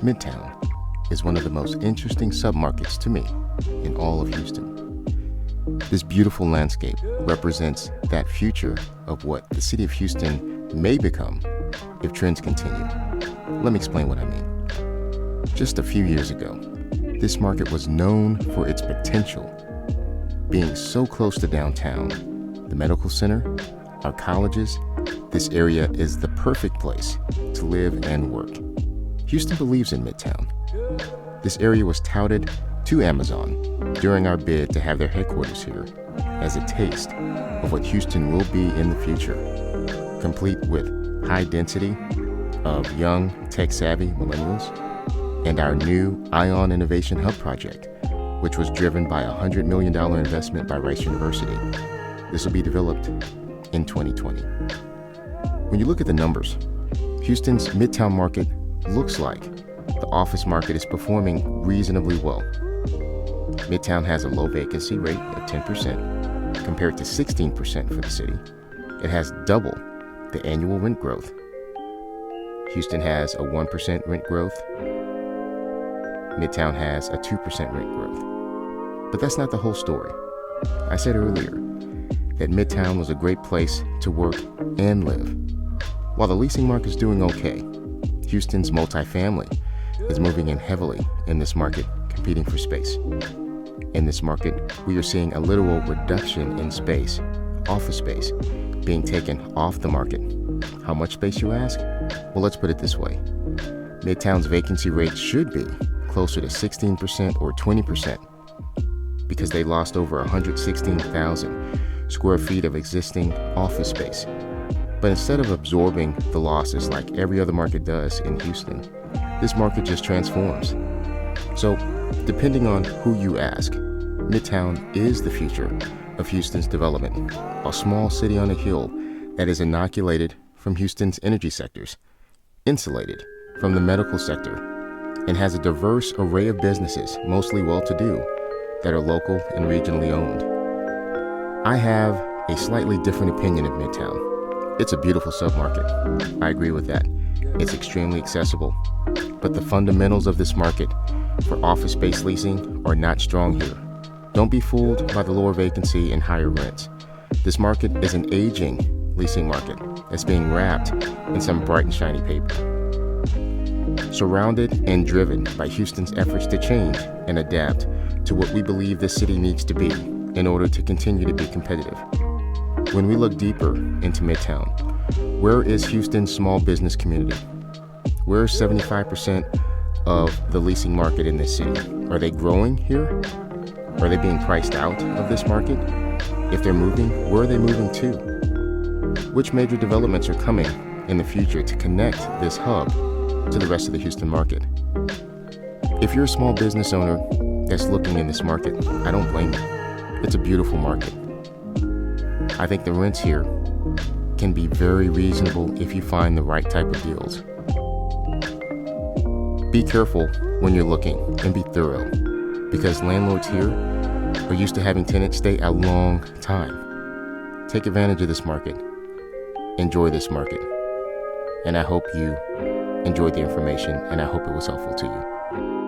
Midtown is one of the most interesting submarkets to me in all of Houston. This beautiful landscape represents that future of what the city of Houston may become if trends continue. Let me explain what I mean. Just a few years ago, this market was known for its potential, being so close to downtown, the medical center, our colleges. This area is the perfect place to live and work. Houston believes in Midtown. This area was touted to Amazon during our bid to have their headquarters here as a taste of what Houston will be in the future, complete with high density of young tech-savvy millennials and our new Ion Innovation Hub project, which was driven by a $100 million investment by Rice University. This will be developed in 2020. When you look at the numbers, Houston's Midtown market looks like the office market is performing reasonably well. Midtown has a low vacancy rate of 10% compared to 16% for the city. It has double the annual rent growth. Houston has a 1% rent growth. Midtown has a 2% rent growth. But that's not the whole story. I said earlier that Midtown was a great place to work and live. While the leasing market is doing okay, Houston's multifamily is moving in heavily in this market, competing for space. In this market, we are seeing a literal reduction in space, office space, being taken off the market. How much space, you ask? Well, let's put it this way. Midtown's vacancy rate should be closer to 16% or 20% because they lost over 116,000 square feet of existing office space. But instead of absorbing the losses like every other market does in Houston, this market just transforms. So, depending on who you ask, Midtown is the future of Houston's development, a small city on a hill that is inoculated from Houston's energy sectors, insulated from the medical sector, and has a diverse array of businesses, mostly well-to-do, that are local and regionally owned. I have a slightly different opinion of Midtown. It's a beautiful submarket. I agree with that. It's extremely accessible. But the fundamentals of this market for office space leasing are not strong here. Don't be fooled by the lower vacancy and higher rents. This market is an aging leasing market that's being wrapped in some bright and shiny paper. Surrounded and driven by Houston's efforts to change and adapt to what we believe this city needs to be in order to continue to be competitive. When we look deeper into Midtown, where is Houston's small business community? Where is 75% of the leasing market in this city? Are they growing here? Are they being priced out of this market? If they're moving, where are they moving to? Which major developments are coming in the future to connect this hub to the rest of the Houston market? If you're a small business owner that's looking in this market, I don't blame you. It's a beautiful market. I think the rents here can be very reasonable if you find the right type of deals. Be careful when you're looking and be thorough, because landlords here are used to having tenants stay a long time. Take advantage of this market. Enjoy this market. And I hope you enjoyed the information, and I hope it was helpful to you.